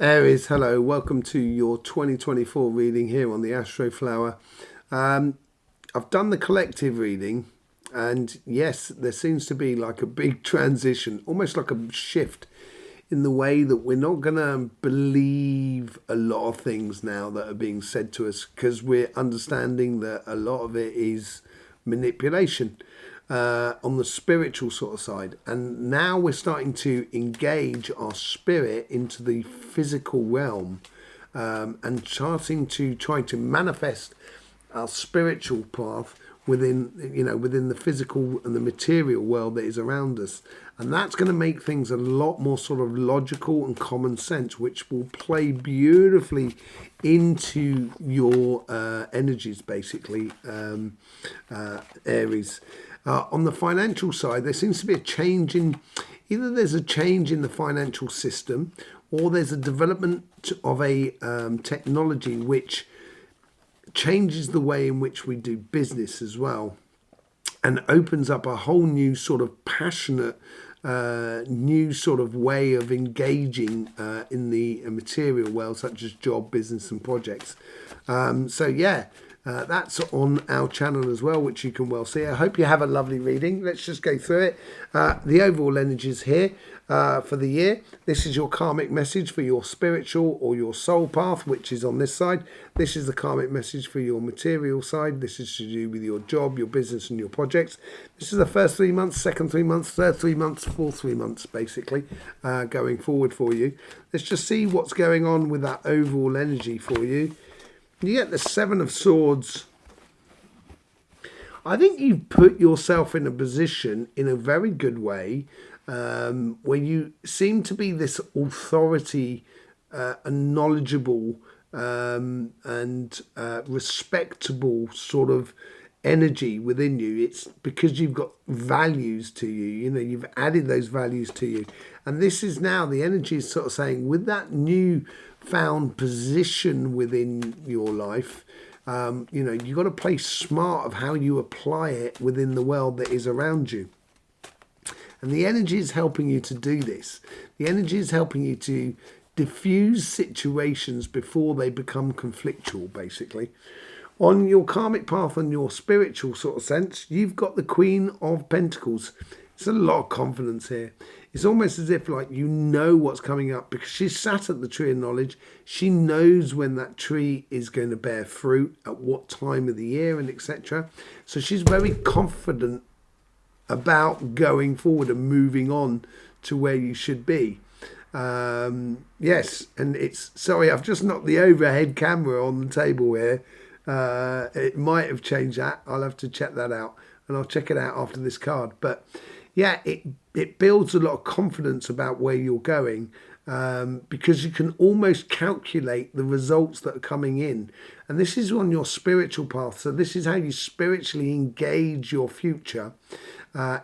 Aries, hello. Welcome to your 2024 reading here on the Astroflower. I've done the collective reading, and yes, there seems to be like a big transition, almost like a shift in the way that we're not going to believe a lot of things now that are being said to us, because we're understanding that a lot of it is manipulation on the spiritual sort of side. And now we're starting to engage our spirit into the physical realm, and starting to try to manifest our spiritual path within the physical and the material world that is around us. And that's going to make things a lot more sort of logical and common sense, which will play beautifully into your energies, basically, Aries. On the financial side, there seems to be a change in, either there's a change in the financial system, or there's a development of a technology which changes the way in which we do business as well, and opens up a whole new sort of passionate new sort of way of engaging in the material world, such as job, business and projects. That's on our channel as well, which you can well see. I hope you have a lovely reading. Let's just go through it. The overall energies here for the year. This is your karmic message for your spiritual or your soul path, which is on this side. This is the karmic message for your material side. This is to do with your job, your business and your projects. This is the first 3 months, second 3 months, third 3 months, fourth 3 months, basically, going forward for you. Let's just see what's going on with that overall energy for you. You get the Seven of Swords. I think you've put yourself in a position in a very good way, where you seem to be this authority and knowledgeable and respectable sort of energy within you. It's because you've got values to you. You've added those values to you. And this is now, the energy is sort of saying, with that new found position within your life, you've got to play smart of how you apply it within the world that is around you. And the energy is helping you to do this. The energy is helping you to diffuse situations before they become conflictual, basically. On your karmic path and your spiritual sort of sense, you've got the Queen of Pentacles. It's a lot of confidence here. It's almost as if like you know what's coming up, because she's sat at the tree of knowledge. She knows when that tree is going to bear fruit, at what time of the year, and etc. So she's very confident about going forward and moving on to where you should be. Yes, and sorry, I've just knocked the overhead camera on the table here. It might have changed that. I'll have to check that out, and I'll check it out after this card. But yeah, it builds a lot of confidence about where you're going, because you can almost calculate the results that are coming in. And this is on your spiritual path. So this is how you spiritually engage your future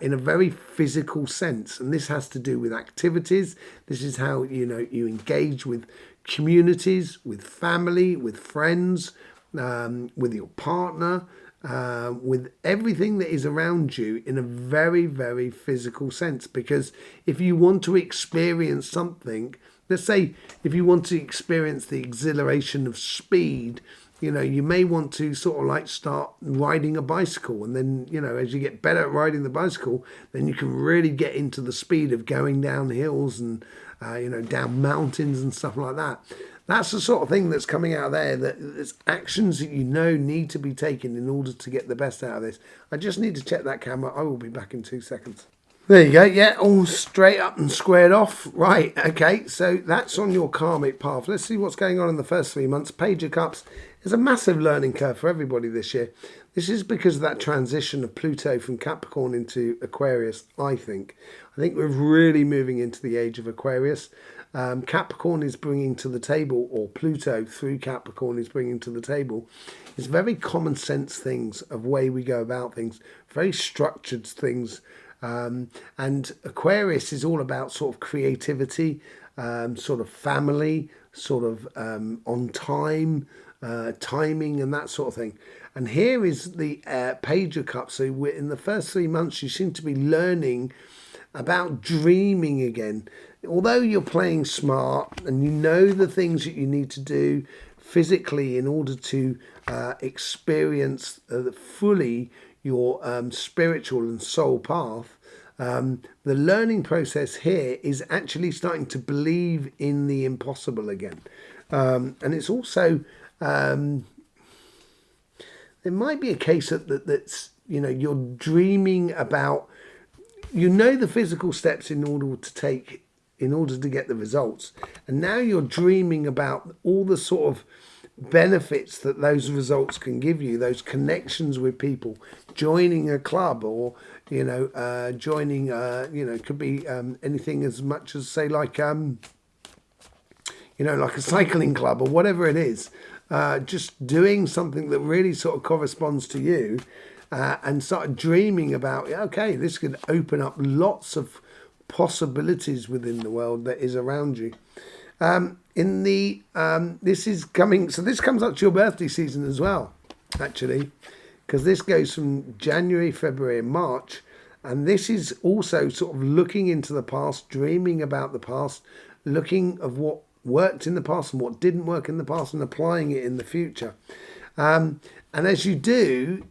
in a very physical sense. And this has to do with activities. This is how you engage with communities, with family, with friends, with your partner, with everything that is around you in a very, very physical sense. Because if you want to experience something, let's say if you want to experience the exhilaration of speed, you may want to sort of like start riding a bicycle, and then as you get better at riding the bicycle, then you can really get into the speed of going down hills and down mountains and stuff like that. That's the sort of thing that's coming out there, that there's actions that need to be taken in order to get the best out of this. I just need to check that camera. I will be back in 2 seconds. There you go. Yeah, all straight up and squared off. Right, okay, so that's on your karmic path. Let's see what's going on in the first 3 months. Page of Cups is a massive learning curve for everybody this year. This is because of that transition of Pluto from Capricorn into Aquarius, I think. I think we're really moving into the age of Aquarius. Capricorn is bringing to the table, or Pluto through Capricorn is bringing to the table, is very common sense things of way we go about things, very structured things. And Aquarius is all about sort of creativity, sort of family, sort of on time, timing and that sort of thing. And here is the Page of Cups. So we're in the first 3 months, you seem to be learning about dreaming again. although you're playing smart and you know the things that you need to do physically in order to experience fully your spiritual and soul path, the learning process here is actually starting to believe in the impossible again. And it's also, there might be a case that's, you're dreaming about, the physical steps in order to take, in order to get the results. And now you're dreaming about all the sort of benefits that those results can give you, those connections with people, joining a club, or joining it could be anything as much as, say, like like a cycling club or whatever it is, just doing something that really sort of corresponds to you, and start dreaming about, okay, this could open up lots of possibilities within the world that is around you. This is coming, so this comes up to your birthday season as well, actually, because this goes from January, February, and March, and this is also sort of looking into the past, dreaming about the past, looking of what worked in the past and what didn't work in the past, and applying it in the future. And as you do,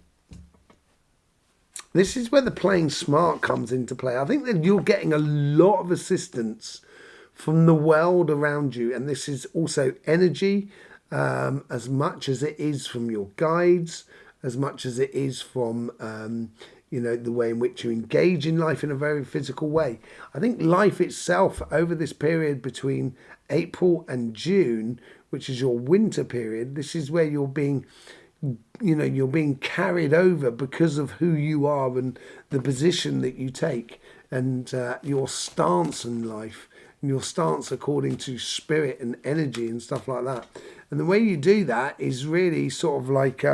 this is where the playing smart comes into play. I think that you're getting a lot of assistance from the world around you, and this is also energy, as much as it is from your guides, as much as it is from the way in which you engage in life in a very physical way. I think life itself over this period between April and June, which is your winter period, this is where you're being carried over because of who you are and the position that you take, and your stance in life, and your stance according to spirit and energy and stuff like that. And the way you do that is really sort of like,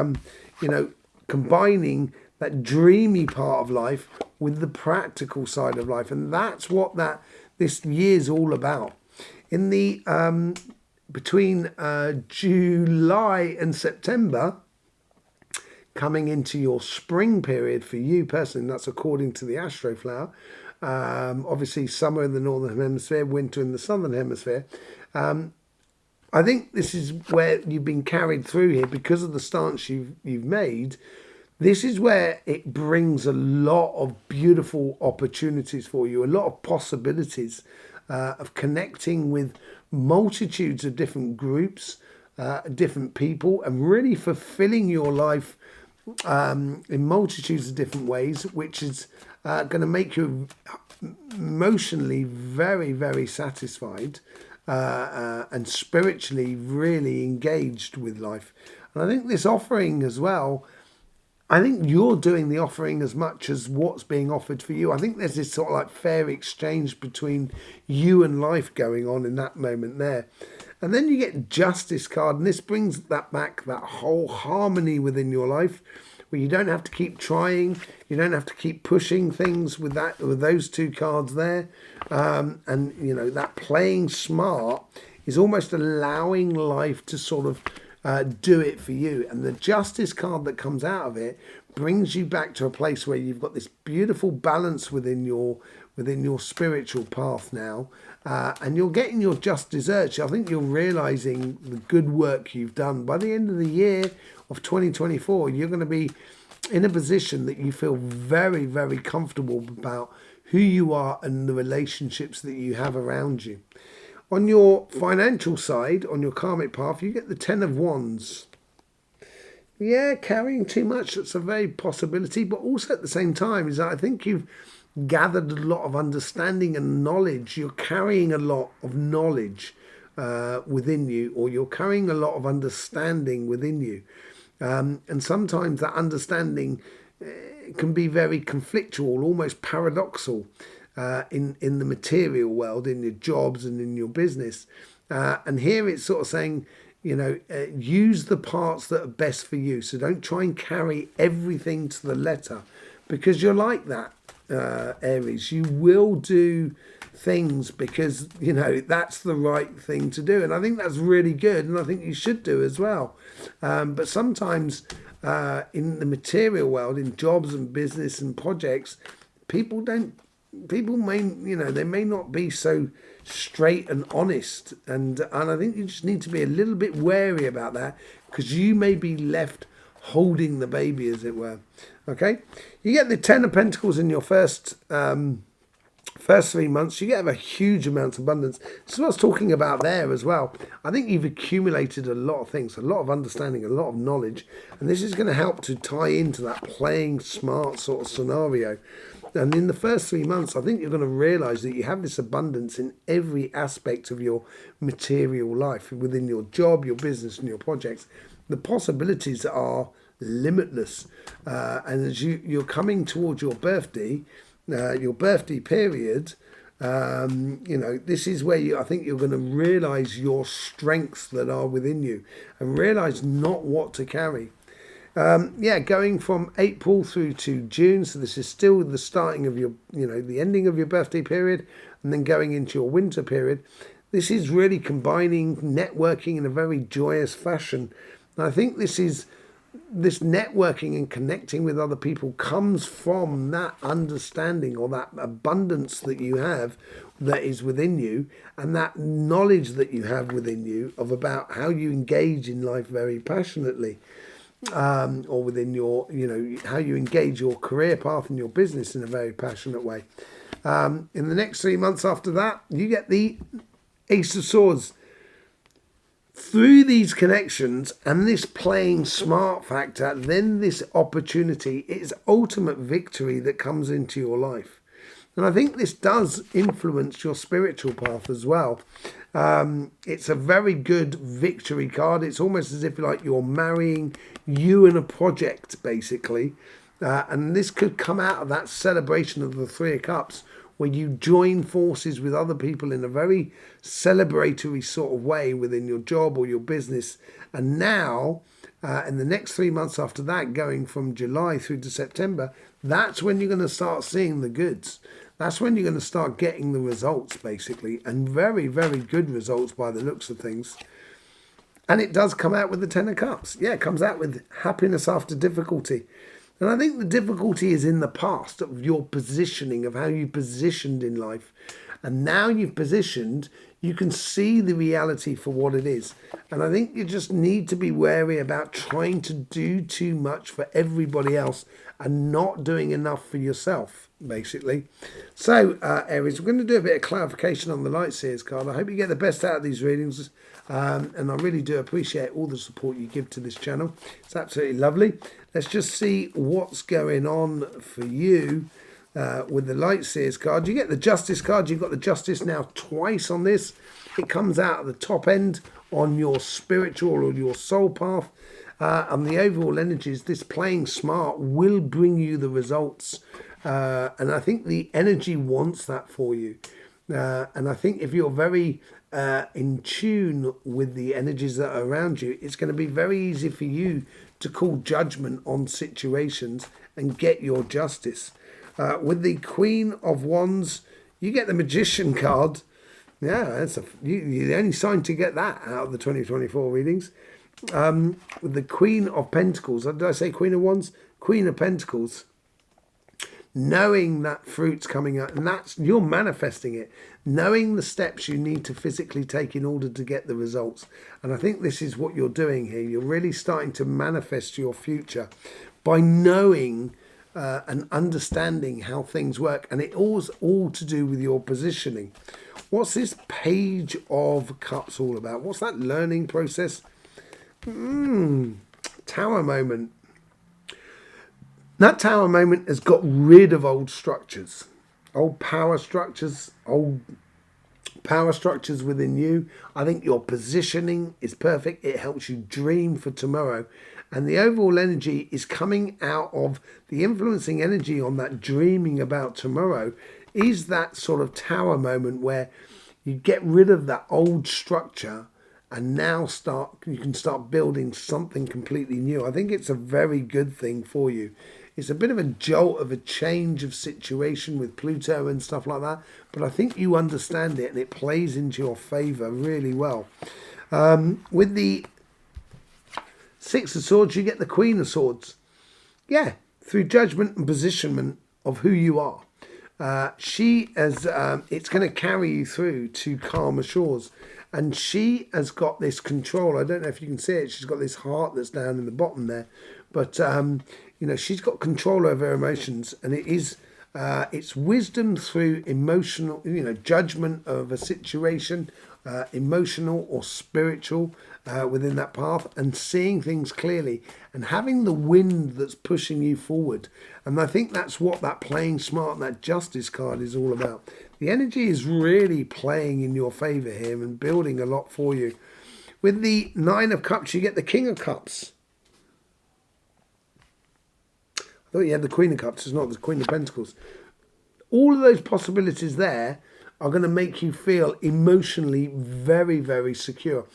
combining that dreamy part of life with the practical side of life. And that's what this year's all about. In the between July and September, coming into your spring period for you personally, and that's according to the Astroflower. Obviously, summer in the northern hemisphere, winter in the southern hemisphere. I think this is where you've been carried through here because of the stance you've made. This is where it brings a lot of beautiful opportunities for you, a lot of possibilities of connecting with multitudes of different groups, different people, and really fulfilling your life in multitudes of different ways, which is going to make you emotionally very, very satisfied, and spiritually really engaged with life. And I think this offering as well, I think you're doing the offering as much as what's being offered for you. I think there's this sort of like fair exchange between you and life going on in that moment there. And then you get Justice card, and this brings that back, that whole harmony within your life, where you don't have to keep trying, you don't have to keep pushing things with those two cards there. And that playing smart is almost allowing life to sort of do it for you. And the Justice card that comes out of it brings you back to a place where you've got this beautiful balance within your spiritual path now, and you're getting your just desserts. I think you're realizing the good work you've done. By the end of the year of 2024, you're going to be in a position that you feel very, very comfortable about who you are and the relationships that you have around you. On your financial side, on your karmic path, you get the 10 of Wands. Yeah, carrying too much, that's a very possibility, but also at the same time is that I think you've gathered a lot of understanding and knowledge. You're carrying a lot of knowledge within you, or you're carrying a lot of understanding within you. And sometimes that understanding can be very conflictual, almost paradoxal in the material world, in your jobs and in your business. And here it's sort of saying, use the parts that are best for you. So don't try and carry everything to the letter, because you're like that, Aries. You will do things because, that's the right thing to do. And I think that's really good. And I think you should do as well. But sometimes in the material world, in jobs and business and projects, people don't people may, they may not be so straight and honest, and I think you just need to be a little bit wary about that, because you may be left holding the baby, as it were. Okay, you get the Ten of Pentacles in your first 3 months. You get a huge amount of abundance. This is what I was talking about there as well. I think you've accumulated a lot of things, a lot of understanding, a lot of knowledge, and this is going to help to tie into that playing smart sort of scenario. And in the first 3 months, I think you're going to realize that you have this abundance in every aspect of your material life, within your job, your business, and your projects. The possibilities are limitless. And as you're coming towards your birthday period, this is where I think you're going to realize your strengths that are within you, and realize not what to carry. Going from April through to June, so this is still the starting of your, the ending of your birthday period, and then going into your winter period. This is really combining networking in a very joyous fashion. And I think this networking and connecting with other people comes from that understanding, or that abundance that you have that is within you, and that knowledge that you have within you about how you engage in life very passionately. Or within your, how you engage your career path and your business in a very passionate way. In the next 3 months after that, you get the Ace of Swords. Through these connections and this playing smart factor, then this opportunity, it's ultimate victory that comes into your life. And I think this does influence your spiritual path as well. It's a very good victory card. It's almost as if you're marrying you and a project, basically. And this could come out of that celebration of the Three of Cups, where you join forces with other people in a very celebratory sort of way within your job or your business. And now, in the next 3 months after that, going from July through to September, that's when you're going to start seeing the goods. That's when you're going to start getting the results, basically, and very, very good results by the looks of things. And it does come out with the Ten of Cups. Yeah, it comes out with happiness after difficulty. And I think the difficulty is in the past of your positioning, of how you positioned in life. And now you've positioned, you can see the reality for what it is. And I think you just need to be wary about trying to do too much for everybody else and not doing enough for yourself, basically. So, Aries, we're going to do a bit of clarification on the Light Seers card. I hope you get the best out of these readings. And I really do appreciate all the support you give to this channel. It's absolutely lovely. Let's just see what's going on for you with the Light Seers card. You get the Justice card. You've got the Justice now twice on this. It comes out at the top end on your spiritual or your soul path. And the overall energies, this playing smart will bring you the results. And I think the energy wants that for you. And I think if you're very in tune with the energies that are around you, it's going to be very easy for you to call judgment on situations and get your justice. With the Queen of Wands, you get the Magician card. Yeah, you're the only sign to get that out of the 2024 readings. With the Queen of Pentacles, did I say Queen of Wands? Queen of Pentacles. Knowing that fruit's coming out, and you're manifesting it, knowing the steps you need to physically take in order to get the results. And I think this is what you're doing here. You're really starting to manifest your future by knowing and understanding how things work. And it all to do with your positioning. What's this Page of Cups all about? What's that learning process? Tower moment. That Tower moment has got rid of old structures, old power structures within you. I think your positioning is perfect. It helps you dream for tomorrow. And the overall energy is coming out of the influencing energy on that dreaming about tomorrow is that sort of Tower moment where you get rid of that old structure and now you can start building something completely new. I think it's a very good thing for you. It's a bit of a jolt of a change of situation with Pluto and stuff like that. But I think you understand it and it plays into your favour really well. With the Six of Swords, you get the Queen of Swords. Yeah, through judgment and positionment of who you are. She has, it's going to carry you through to calmer shores. And she has got this control. I don't know if you can see it. She's got this heart that's down in the bottom there. But, you know, she's got control over her emotions. And it is, it's wisdom through emotional, you know, judgment of a situation, emotional or spiritual within that path, and seeing things clearly and having the wind that's pushing you forward. And I think that's what that playing smart and that justice card is all about. The energy is really playing in your favour here and building a lot for you. With the Nine of Cups, you get the King of Cups. I thought you had the Queen of Cups. It's not the Queen of Pentacles. All of those possibilities there are going to make you feel emotionally very, very secure.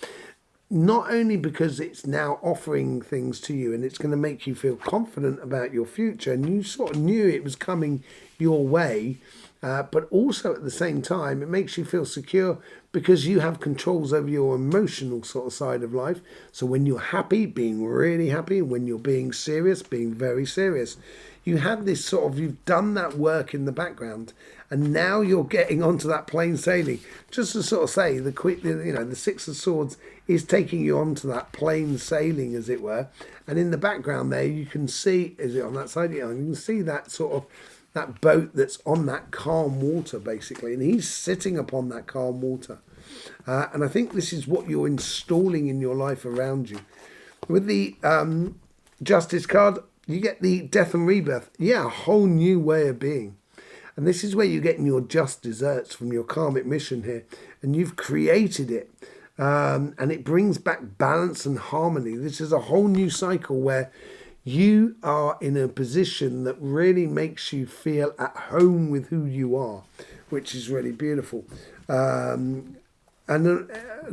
Not only because it's now offering things to you and it's going to make you feel confident about your future, and you sort of knew it was coming your way, but also at the same time, it makes you feel secure because you have controls over your emotional sort of side of life. So when you're happy, being really happy, when you're being serious, being very serious. You have this sort of, you've done that work in the background, and now you're getting onto that plain sailing. Just to sort of say, the Six of Swords is taking you onto that plain sailing, as it were. And in the background there, you can see, is it on that side? Yeah, you can see that sort of, that boat that's on that calm water, basically. And he's sitting upon that calm water. And I think this is what you're installing in your life around you. With the Justice card, you get the Death and Rebirth. Yeah, a whole new way of being. And this is where you're getting your just desserts from your karmic mission here. And you've created it. And it brings back balance and harmony. This is a whole new cycle where you are in a position that really makes you feel at home with who you are, which is really beautiful. And a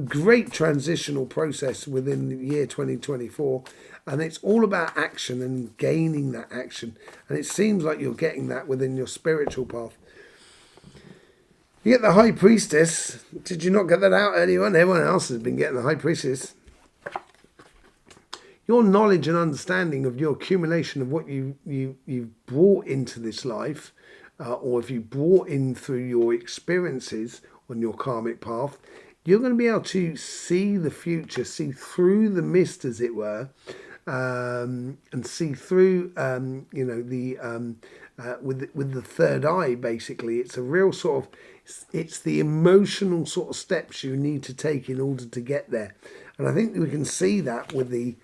great transitional process within the year 2024. And it's all about action and gaining that action. And it seems like you're getting that within your spiritual path. You get the High Priestess. Did you not get that out earlier on? Everyone else has been getting the High Priestess. Your knowledge and understanding of your accumulation of what you've brought into this life, or if you brought in through your experiences on your karmic path, you're going to be able to see the future, see through the mist, as it were, and see through, with the third eye. Basically, it's a real sort of, it's the emotional sort of steps you need to take in order to get there, and I think we can see that with the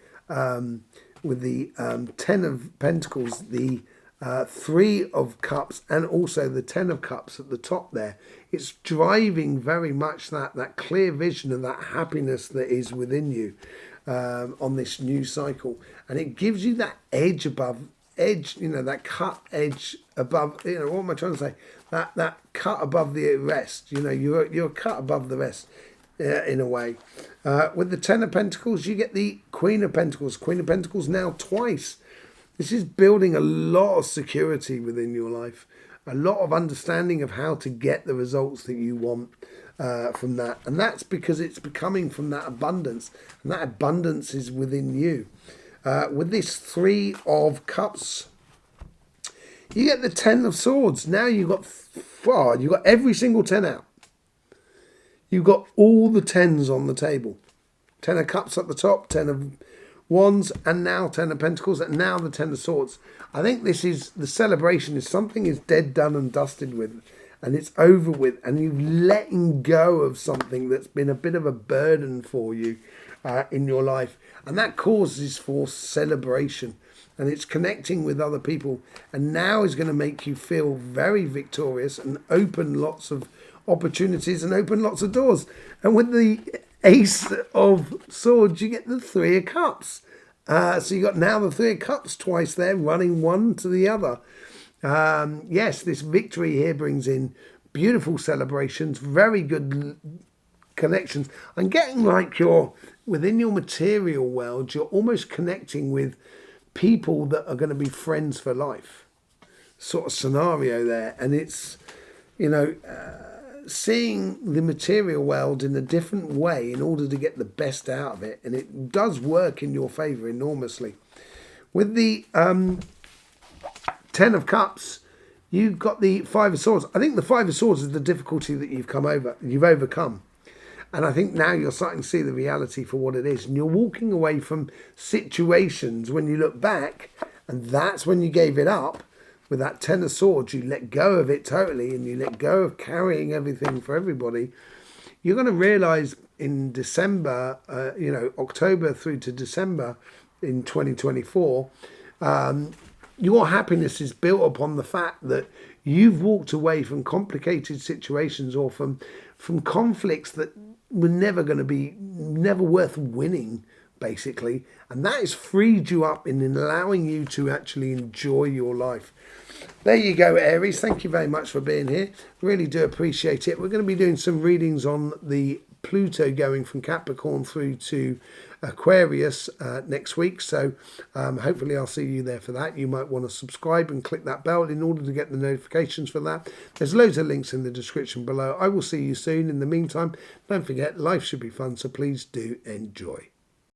Ten of Pentacles, the Three of Cups, and also the Ten of Cups at the top there. It's driving very much that clear vision of that happiness that is within you on this new cycle. And it gives you that edge above, that cut edge above, what am I trying to say? That cut above the rest, you're cut above the rest. In a way. With the Ten of Pentacles, you get the Queen of Pentacles. Queen of Pentacles now twice. This is building a lot of security within your life. A lot of understanding of how to get the results that you want from that. And that's because it's becoming from that abundance. And that abundance is within you. With this Three of Cups, you get the Ten of Swords. Now you've got every single 10 out. You've got all the tens on the table. 10 of Cups at the top, 10 of Wands, and now 10 of Pentacles, and now the 10 of Swords. I think this is, the celebration is something is dead, done and dusted with, and it's over with, and you've letting go of something that's been a bit of a burden for you in your life. And that causes for celebration, and it's connecting with other people, and now is going to make you feel very victorious and open lots of opportunities and open lots of doors. And with the Ace of Swords, you get the Three of Cups. So you got now the Three of Cups twice there, running one to the other. Yes, this victory here brings in beautiful celebrations, very good connections. I'm getting like you're within your material world, you're almost connecting with people that are going to be friends for life sort of scenario there. And it's, seeing the material world in a different way in order to get the best out of it, and it does work in your favor enormously. With the Ten of Cups, you've got the Five of Swords. I think the Five of Swords is the difficulty that you've overcome. And I think now you're starting to see the reality for what it is. And you're walking away from situations when you look back, and that's when you gave it up. With that Ten of Swords, you let go of it totally, and you let go of carrying everything for everybody. You're going to realise in December, October through to December in 2024, your happiness is built upon the fact that you've walked away from complicated situations or from conflicts that were never worth winning, basically. And that has freed you up in allowing you to actually enjoy your life. There you go, Aries. Thank you very much for being here. Really do appreciate it. We're going to be doing some readings on the Pluto going from Capricorn through to Aquarius next week. So hopefully I'll see you there for that. You might want to subscribe and click that bell in order to get the notifications for that. There's loads of links in the description below. I will see you soon. In the meantime, don't forget, life should be fun, so please do enjoy.